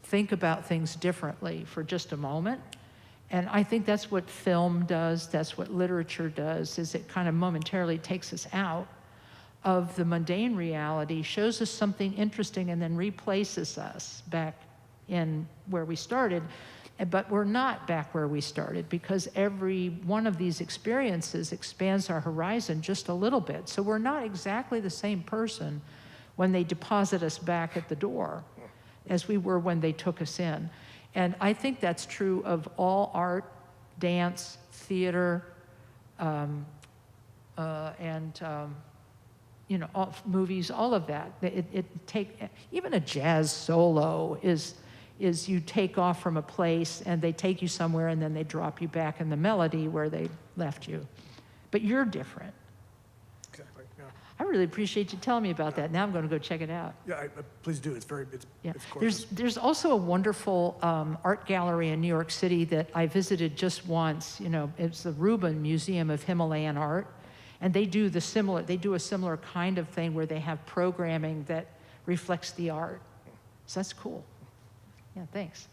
Speaker 1: think about things differently for just a moment. And I think that's what film does, that's what literature does, is it kind of momentarily takes us out of the mundane reality, shows us something interesting, and then replaces us back in where we started. But we're not back where we started, because every one of these experiences expands our horizon just a little bit. So we're not exactly the same person when they deposit us back at the door as we were when they took us in. And I think that's true of all art, dance, theater, and all movies, all of that. Even a jazz solo is is you take off from a place and they take you somewhere and then they drop you back in the melody where they left you. But you're different.
Speaker 7: Exactly, yeah.
Speaker 1: I really appreciate you telling me about that. Now I'm going to go check it out.
Speaker 7: Yeah, please do. It's
Speaker 1: Yeah.
Speaker 7: it's gorgeous.
Speaker 1: There's also a wonderful art gallery in New York City that I visited just once. You know, it's the Rubin Museum of Himalayan Art, and they do a similar kind of thing where they have programming that reflects the art. So that's cool. Yeah, thanks.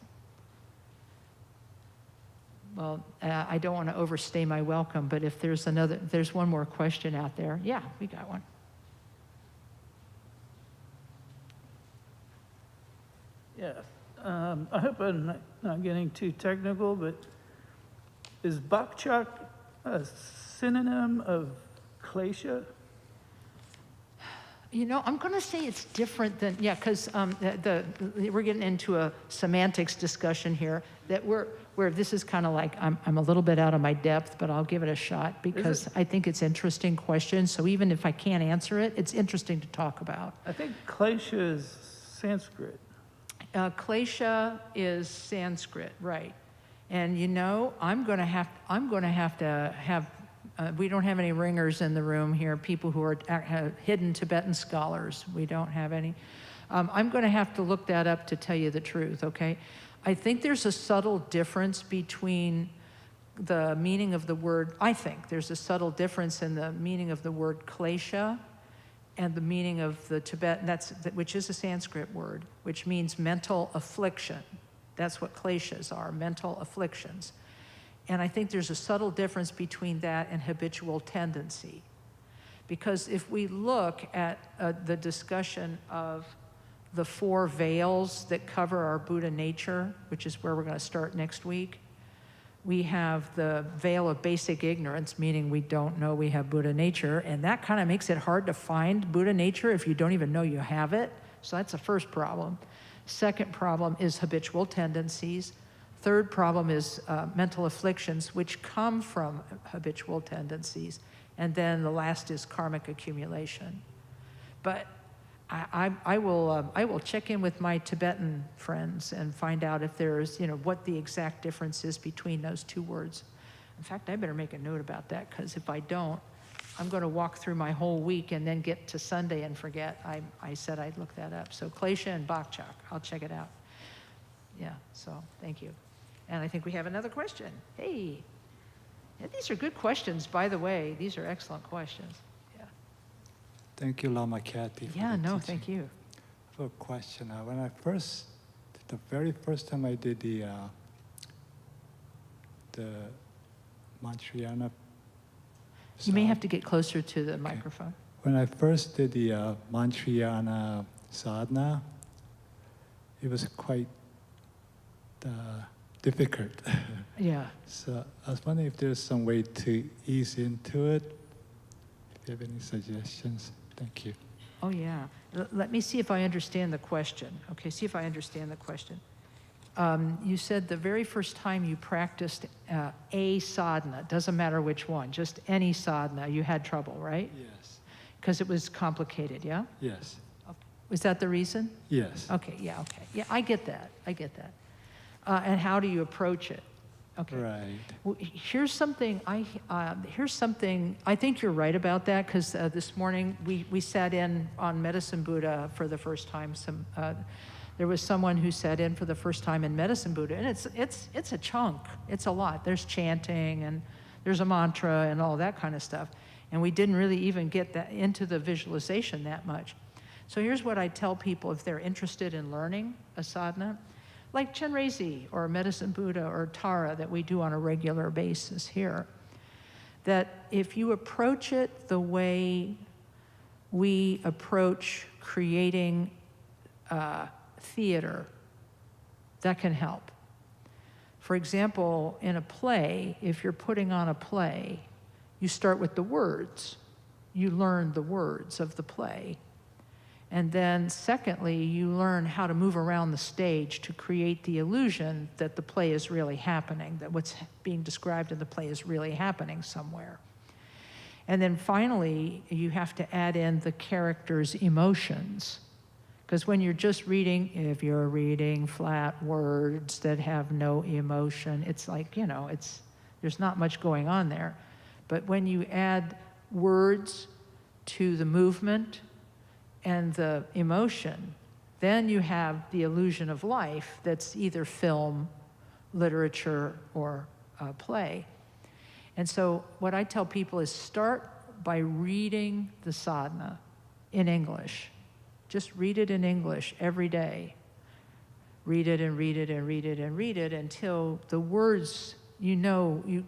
Speaker 1: Well, I don't want to overstay my welcome, but if there's one more question out there. Yeah, we got one.
Speaker 8: Yeah, I hope I'm not getting too technical, but is Bakchak a synonym of klesha?
Speaker 1: You know, I'm going to say it's different than, yeah, because we're getting into a semantics discussion here that where this is kind of like, I'm a little bit out of my depth, but I'll give it a shot because I think it's interesting question. So even if I can't answer it, it's interesting to talk about.
Speaker 8: I think klesha is Sanskrit.
Speaker 1: Klesha is Sanskrit, right? And you know, I'm going to have to have. We don't have any ringers in the room here. People who are hidden Tibetan scholars. We don't have any. I'm going to have to look that up to tell you the truth. Okay, I think there's a subtle difference between the meaning of the word. I think there's a subtle difference in the meaning of the word klesha and the meaning of the Tibetan, which is a Sanskrit word, which means mental affliction. That's what kleshas are, mental afflictions. And I think there's a subtle difference between that and habitual tendency. Because if we look at the discussion of the 4 veils that cover our Buddha nature, which is where we're going to start next week, we have the veil of basic ignorance, meaning we don't know we have Buddha nature, and that kind of makes it hard to find Buddha nature if you don't even know you have it. So that's the first problem. Second problem is habitual tendencies. Third problem is mental afflictions, which come from habitual tendencies. And then the last is karmic accumulation. But I will check in with my Tibetan friends and find out if there's, what the exact difference is between those 2 words. In fact, I better make a note about that, because if I don't, I'm going to walk through my whole week and then get to Sunday and forget I said I'd look that up. So klesha and bakchak, I'll check it out. Yeah, so thank you. And I think we have another question. Hey, yeah, these are good questions, by the way. These are excellent questions. Yeah.
Speaker 9: Thank you, Lama Kathy. For
Speaker 1: Yeah,
Speaker 9: the
Speaker 1: no,
Speaker 9: teaching.
Speaker 1: thank you.
Speaker 9: For a question, when the very first time I did the Mantrayana.
Speaker 1: You may have to get closer to the microphone.
Speaker 9: When I first did the Mantrayana sadhana, it was quite difficult.
Speaker 1: Yeah.
Speaker 9: So I was wondering if there's some way to ease into it. If you have any suggestions, thank you.
Speaker 1: Oh, yeah. Let me see if I understand the question. Okay, see if I understand the question. You said the very first time you practiced a sadhana, doesn't matter which one, just any sadhana, you had trouble, right?
Speaker 9: Yes.
Speaker 1: Because it was complicated, yeah?
Speaker 9: Yes.
Speaker 1: Was that the reason?
Speaker 9: Yes.
Speaker 1: Okay, yeah, okay. Yeah, I get that. And how do you approach it? Okay.
Speaker 9: Right.
Speaker 1: Well, here's something I think you're right about that, because this morning we sat in on Medicine Buddha for the first time. There was someone who sat in for the first time in Medicine Buddha, and it's a chunk. It's a lot. There's chanting and there's a mantra and all that kind of stuff, and we didn't really even get that into the visualization that much. So here's what I tell people if they're interested in learning a sadhana. Like Chenrezig or Medicine Buddha or Tara that we do on a regular basis here, that if you approach it the way we approach creating theater, that can help. For example, in a play, if you're putting on a play, you start with the words. You learn the words of the play. And then secondly, you learn how to move around the stage to create the illusion that the play is really happening, that what's being described in the play is really happening somewhere. And then finally, you have to add in the character's emotions, Because when you're just reading, if you're reading flat words that have no emotion, it's like, there's not much going on there. But when you add words to the movement and the emotion, then you have the illusion of life that's either film, literature, or play. And so what I tell people is start by reading the sadhana in English. Just read it in English every day. Read it and read it and read it and read it until the words, you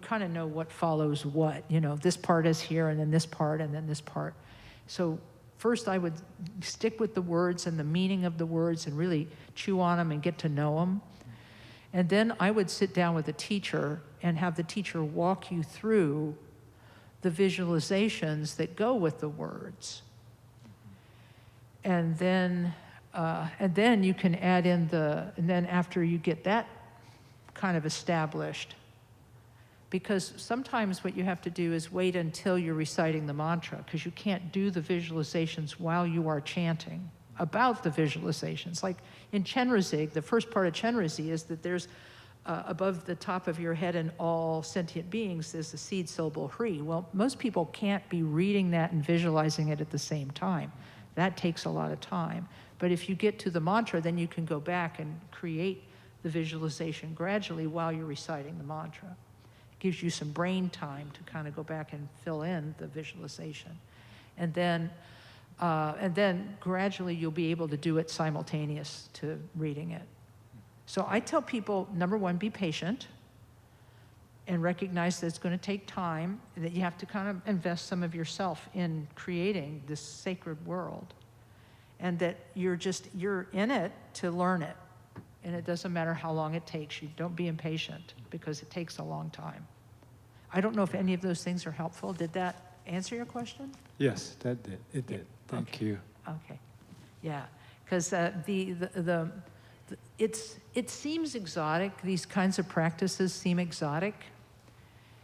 Speaker 1: kind of know what follows what. This part is here and then this part and then this part. So first I would stick with the words and the meaning of the words and really chew on them and get to know them. And then I would sit down with a teacher and have the teacher walk you through the visualizations that go with the words. And then you can add in and then after you get that kind of established, because sometimes what you have to do is wait until you're reciting the mantra, because you can't do the visualizations while you are chanting about the visualizations. Like in Chenrezig, the first part of Chenrezig is that there's above the top of your head and all sentient beings is the seed syllable Hri. Well, most people can't be reading that and visualizing it at the same time. That takes a lot of time. But if you get to the mantra, then you can go back and create the visualization gradually while you're reciting the mantra. It gives you some brain time to kind of go back and fill in the visualization. And then gradually you'll be able to do it simultaneous to reading it. So I tell people, number one, be patient and recognize that it's going to take time, that you have to kind of invest some of yourself in creating this sacred world, and that you're in it to learn it. And it doesn't matter how long it takes you. Don't be impatient, because it takes a long time. I don't know if any of those things are helpful. Did that answer your question?
Speaker 9: Yes, that did. It did. Thank you.
Speaker 1: Okay. Yeah, because it seems exotic. These kinds of practices seem exotic,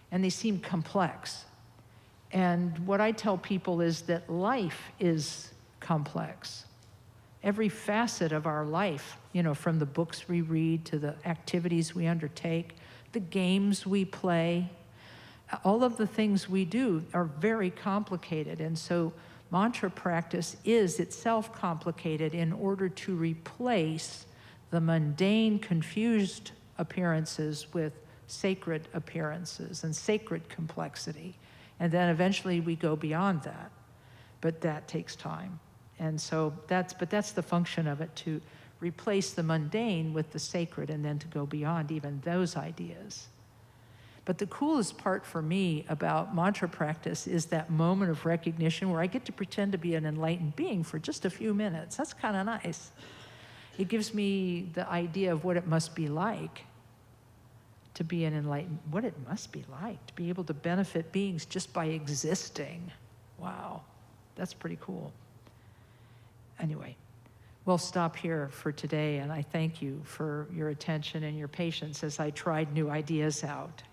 Speaker 1: and they seem complex. And what I tell people is that life is complex. Every facet of our life, from the books we read to the activities we undertake, the games we play, all of the things we do are very complicated. And so mantra practice is itself complicated in order to replace the mundane, confused appearances with sacred appearances and sacred complexity. And then eventually we go beyond that. But that takes time. And so that's the function of it, to replace the mundane with the sacred and then to go beyond even those ideas. But the coolest part for me about mantra practice is that moment of recognition where I get to pretend to be an enlightened being for just a few minutes. That's kind of nice. It gives me the idea of what it must be like to be an enlightened, what it must be like to be able to benefit beings just by existing. Wow, that's pretty cool. Anyway, we'll stop here for today, and I thank you for your attention and your patience as I tried new ideas out,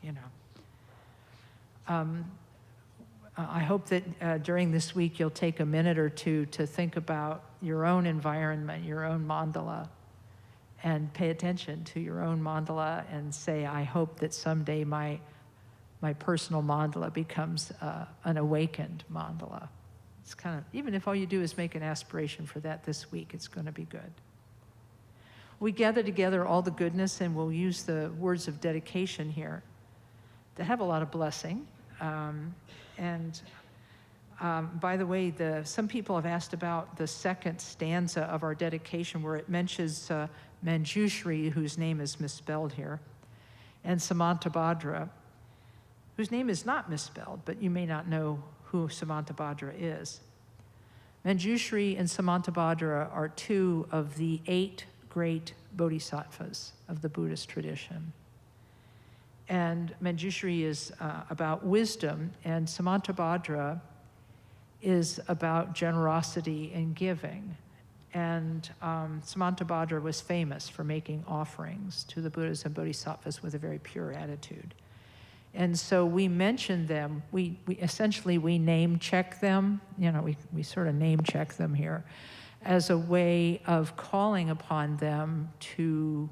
Speaker 1: I hope that during this week you'll take a minute or two to think about your own environment, your own mandala, and pay attention to your own mandala and say, I hope that someday my personal mandala becomes an awakened mandala. It's kind of, even if all you do is make an aspiration for that this week, it's going to be good. We gather together all the goodness, and we'll use the words of dedication here that have a lot of blessing. By the way, some people have asked about the second stanza of our dedication, where it mentions Manjushri, whose name is misspelled here, and Samantabhadra, whose name is not misspelled, but you may not know who Samantabhadra is. Manjushri and Samantabhadra are two of the 8 great bodhisattvas of the Buddhist tradition. And Manjushri is about wisdom, and Samantabhadra is about generosity and giving. And Samantabhadra was famous for making offerings to the Buddhas and Bodhisattvas with a very pure attitude. And so we mention them, we essentially name check them, we sort of name check them here. as a way of calling upon them to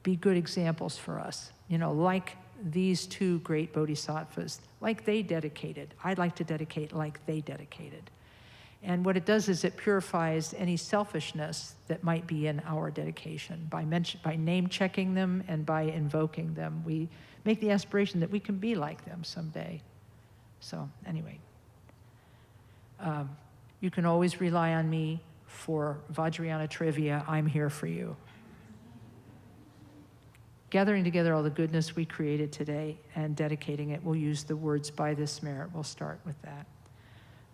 Speaker 1: be good examples for us. You know, like these two great bodhisattvas, like they dedicated. I'd like to dedicate like they dedicated. And what it does is it purifies any selfishness that might be in our dedication. By name checking them and by invoking them, we make the aspiration that we can be like them someday. So anyway, you can always rely on me for Vajrayana trivia. I'm here for you. Gathering together all the goodness we created today and dedicating it, we'll use the words, by this merit. We'll start with that.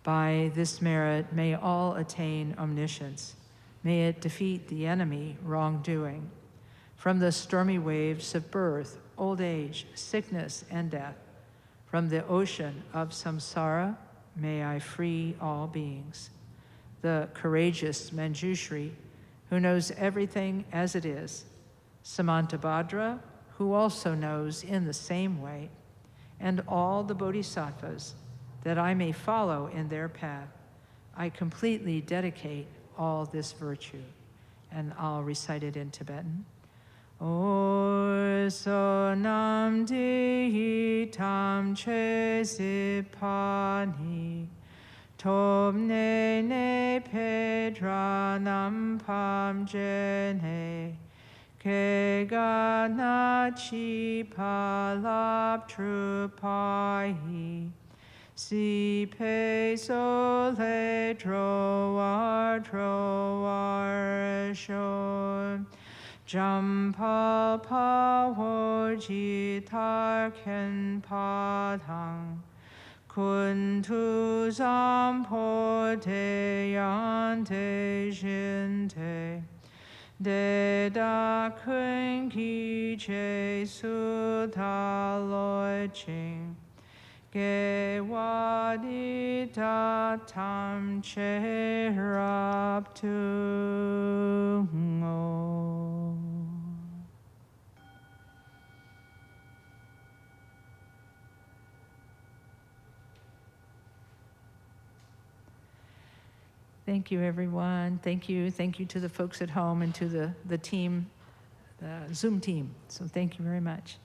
Speaker 1: By this merit, may all attain omniscience. May it defeat the enemy, wrongdoing. From the stormy waves of birth, old age, sickness, and death, from the ocean of samsara, may I free all beings. The courageous Manjushri, who knows everything as it is, Samantabhadra, who also knows in the same way, and all the bodhisattvas, that I may follow in their path, I completely dedicate all this virtue. And I'll recite it in Tibetan. O sonam di tam che zipani, tom ne ne pedra nam pam jene, ke ga na chi palap trupai, si pe sole droar shon, Jampal pawo jitar ken padang, kuntu zampo te yante jinte, de da kun ki che su ta loi ching, ge wa di da tam che rap tu ngo. Thank you, everyone. Thank you. Thank you to the folks at home and to the team, the Zoom team. So thank you very much.